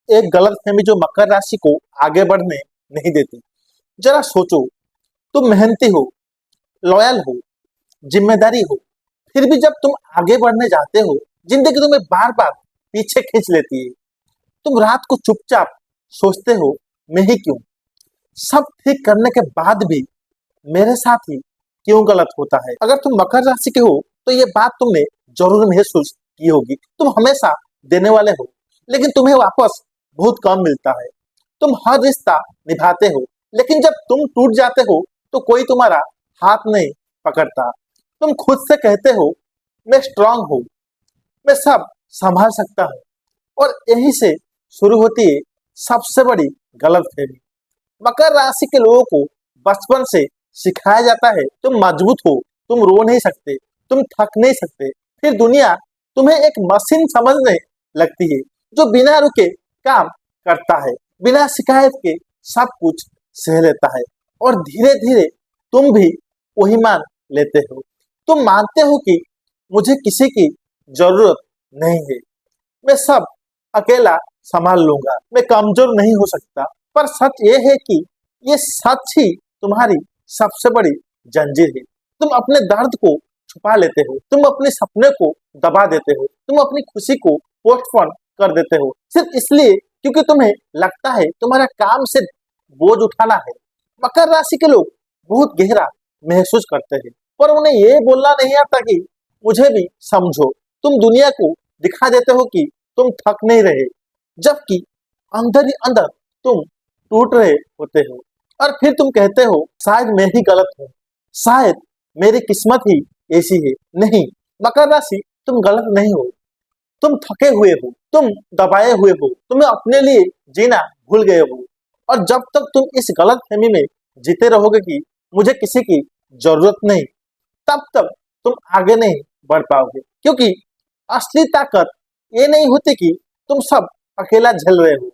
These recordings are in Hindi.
एक गलतफहमी जो मकर राशि को आगे बढ़ने नहीं देती। जरा सोचो, तुम मेहनती हो, लॉयल हो, जिम्मेदारी हो, फिर भी जब तुम आगे बढ़ने जाते हो, जिंदगी तुम्हें बार बार पीछे खींच लेती है। तुम रात को चुपचाप सोचते हो, मैं ही क्यों, सब ठीक करने के बाद भी मेरे साथ ही क्यों गलत होता है। अगर तुम मकर राशि के हो तो ये बात तुमने जरूर महसूस की होगी। तुम हमेशा देने वाले हो, लेकिन तुम्हें वापस बहुत कम मिलता है। तुम हर रिश्ता निभाते हो, लेकिन जब तुम टूट जाते हो तो कोई तुम्हारा हाथ नहीं पकड़ता। तुम खुद से कहते हो, मैं स्ट्रांग हूँ, मैं सब संभाल सकता हूँ, और यहीं से शुरू होती है सबसे बड़ी गलतफहमी। मकर राशि के लोगों को बचपन से सिखाया जाता है, तुम मजबूत हो, तुम रो नहीं सकते, तुम थक नहीं सकते। फिर दुनिया तुम्हें एक मशीन समझने लगती है जो बिना रुके काम करता है, बिना शिकायत के सब कुछ सह लेता है, और धीरे धीरे तुम भी वही मान लेते हो। तुम मानते हो कि मुझे किसी की जरूरत नहीं है, मैं सब अकेला संभाल लूंगा, मैं कमजोर नहीं हो सकता। पर सच ये है कि ये सच ही तुम्हारी सबसे बड़ी जंजीर है। तुम अपने दर्द को छुपा लेते हो, तुम अपने सपने को दबा देते हो, तुम अपनी खुशी को पोस्टपोन कर देते हो, सिर्फ इसलिए क्योंकि तुम्हें लगता है तुम्हारा काम सिर्फ बोझ उठाना है। मकर राशि के लोग बहुत गहरा महसूस करते हैं, पर उन्हें ये बोलना नहीं आता कि मुझे भी समझो। तुम दुनिया को दिखा देते हो कि तुम थक नहीं रहे, जबकि अंदर ही अंदर तुम टूट रहे होते हो। और फिर तुम कहते हो, शायद मैं ही गलत हूँ, शायद मेरी किस्मत ही ऐसी है। नहीं, मकर राशि, तुम गलत नहीं हो, तुम थके हुए हो, तुम दबाए हुए हो, तुम्हें अपने लिए जीना भूल गए हो। और जब तक तुम इस गलत फहमी में जीते रहोगे कि मुझे किसी की जरूरत नहीं, तब तक तुम आगे नहीं बढ़ पाओगे। क्योंकि असली ताकत ये नहीं होती कि तुम सब अकेला झेल रहे हो।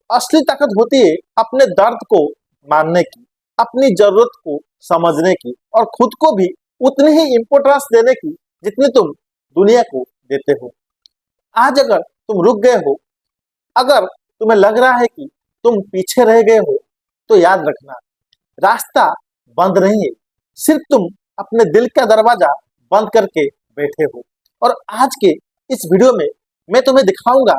असली ताकत होती है अपने दर्द को मानने की, अपनी जरूरत को समझने की, और खुद को भी उतनी ही इम्पोर्टेंस देने की जितनी तुम दुनिया को देते हो। आज अगर तुम रुक गए हो, अगर तुम्हें लग रहा है कि तुम पीछे रह गए हो, तो याद रखना, रास्ता बंद नहीं है, सिर्फ तुम अपने दिल का दरवाजा बंद करके बैठे हो। और आज के इस वीडियो में मैं तुम्हें दिखाऊंगा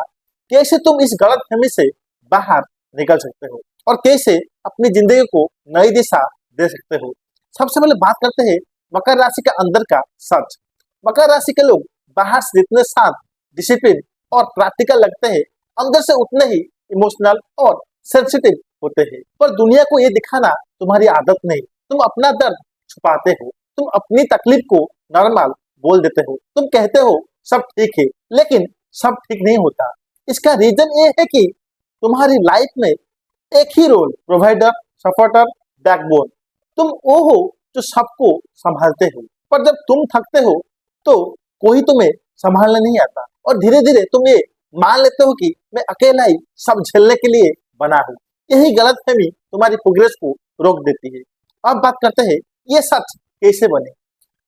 कैसे तुम इस गलतफहमी से बाहर निकल सकते हो और कैसे अपनी जिंदगी को नई दिशा दे सकते हो। सबसे पहले बात करते हैं मकर राशि के अंदर का सच। मकर राशि के लोग बाहर से जितने शांत, डिसिप्लिन और प्रैक्टिकल लगते हैं, अंदर से उतने ही इमोशनल और सेंसिटिव होते हैं। पर दुनिया को ये दिखाना तुम्हारी आदत नहीं। तुम अपना दर्द छुपाते हो, तुम अपनी तकलीफ को नॉर्मल बोल देते हो, तुम कहते हो सब ठीक है, लेकिन सब ठीक नहीं होता। इसका रीजन ये है कि तुम्हारी लाइफ में एक ही रोल, प्रोवाइडर, सपोर्टर, बैकबोन। तुम वो हो जो सबको संभालते हो, पर जब तुम थकते हो तो कोई तुम्हें संभालने नहीं आता, और धीरे धीरे तुम ये मान लेते हो कि मैं अकेला ही सब झेलने के लिए बना हूँ। यही गलतफहमी तुम्हारी प्रोग्रेस को रोक देती है। अब बात करते हैं ये सच कैसे बने।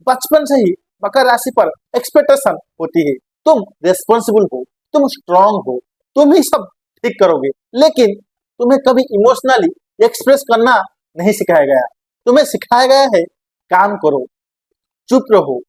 बचपन से ही मकर राशि पर एक्सपेक्टेशन होती है, तुम रेस्पॉन्सिबल हो, तुम स्ट्रांग हो, तुम ही सब ठीक करोगे, लेकिन तुम्हें कभी इमोशनली एक्सप्रेस करना नहीं सिखाया गया। तुम्हें सिखाया गया है काम करो, चुप रहो,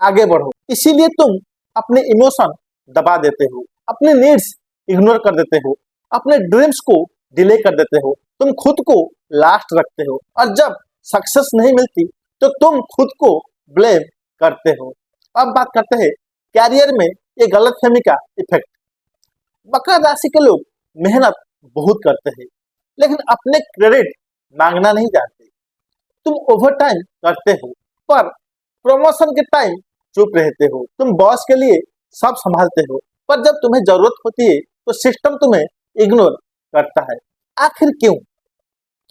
आगे बढ़ो। इसीलिए तुम अपने इमोशन दबा देते हो, अपने नीड्स इग्नोर कर देते हो, अपने ड्रीम्स को डिले कर देते हो, तुम खुद को लास्ट रखते हो, और जब सक्सेस नहीं मिलती तो तुम खुद को ब्लेम करते हो। अब बात करते हैं कैरियर में ये गलतफहमी का इफेक्ट। मकर राशि के लोग मेहनत बहुत करते हैं, लेकिन अपने क्रेडिट मांगना नहीं जानते। तुम ओवर टाइम करते हो, पर प्रमोशन के टाइम चुप रहते हो। तुम बॉस के लिए सब संभालते हो, पर जब तुम्हें जरूरत होती है तो सिस्टम तुम्हें इग्नोर करता है। आखिर क्यों?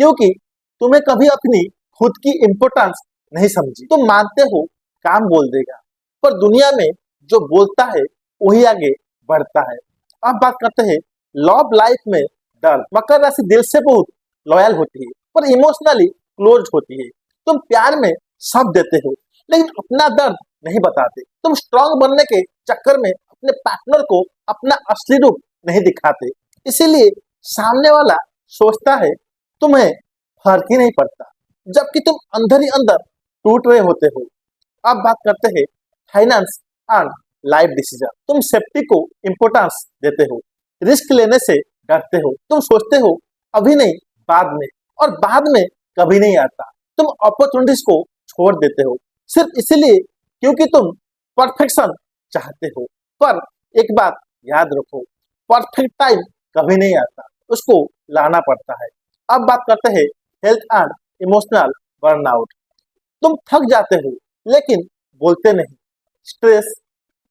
क्योंकि तुम्हें कभी अपनी खुद की इम्पोर्टेंस नहीं समझी। तुम मानते हो काम बोल देगा, पर दुनिया में जो बोलता है वही आगे बढ़ता है। अब बात करते हैं लव लाइफ में डर। मकर राशि दिल से बहुत लॉयल होती है, पर इमोशनली क्लोज होती है। तुम प्यार में सब देते हो, लेकिन अपना दर्द नहीं बताते। तुम स्ट्रांग बनने के चक्कर में अपने पार्टनर को अपना असली रूप नहीं दिखाते। इसीलिए सामने वाला सोचता है तुम्हें फर्क ही नहीं पड़ता, जबकि तुम अंदर ही अंदर टूट रहे होते हो। अब बात करते हैं फाइनेंस एंड लाइफ डिसीजन। तुम सेफ्टी को इम्पोर्टेंस देते हो, रिस्क लेने से डरते हो, तुम सोचते हो अभी नहीं बाद में, और बाद में कभी नहीं आता। तुम अपॉर्चुनिटीज को छोड़ देते हो सिर्फ इसलिए क्योंकि तुम परफेक्शन चाहते हो। पर एक बात याद रखो, परफेक्ट टाइम कभी नहीं आता, उसको लाना पड़ता है। अब बात करते हैं हेल्थ एंड इमोशनल बर्नआउट। तुम थक जाते हो लेकिन बोलते नहीं। स्ट्रेस,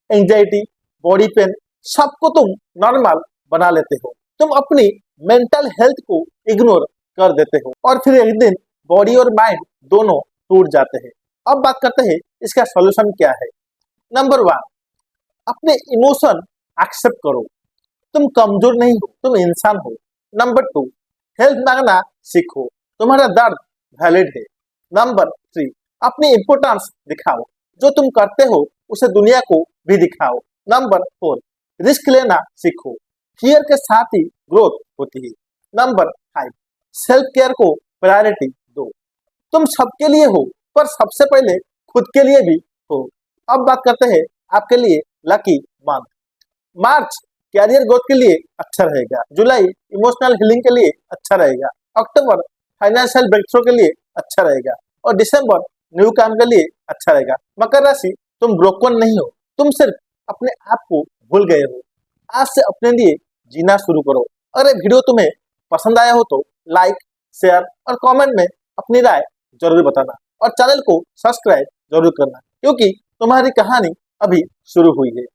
एंजाइटी, बॉडी पेन, सबको तुम नॉर्मल बना लेते हो। तुम अपनी मेंटल हेल्थ को इग्नोर कर देते हो और फिर एक दिन बॉडी और माइंड दोनों टूट जाते हैं। अब बात करते हैं इसका सॉल्यूशन क्या है। नंबर 1, अपने इमोशन एक्सेप्ट करो। तुम कमजोर नहीं हो, तुम इंसान हो। नंबर 2, हेल्प मांगना सीखो, तुम्हारा दर्द वैलिड है। नंबर 3, अपनी इम्पोर्टेंस दिखाओ, जो तुम करते हो उसे दुनिया को भी दिखाओ। नंबर 4, रिस्क लेना सीखो, फियर के साथ ही ग्रोथ होती है। नंबर 5, सेल्फ केयर को प्रायोरिटी दो। तुम सबके लिए हो, पर सबसे पहले खुद के लिए भी हो। अब बात करते हैं आपके लिए लकी मंथ। मार्च कैरियर ग्रोथ के लिए अच्छा रहेगा, जुलाई इमोशनल हीलिंग के लिए अच्छा रहेगा, अक्टूबर फाइनेंशियल ब्रेक थ्रू के लिए अच्छा रहेगा, और दिसंबर न्यू काम के लिए अच्छा रहेगा। मकर राशि, तुम ब्रोकन नहीं हो, तुम सिर्फ अपने आप को भूल गए हो। आज से अपने लिए जीना शुरू करो। अगर ये वीडियो तुम्हें पसंद आया हो तो लाइक, शेयर और कमेंट में अपनी राय जरूर बताना, और चैनल को सब्सक्राइब जरूर करना, क्योंकि तुम्हारी कहानी अभी शुरू हुई है।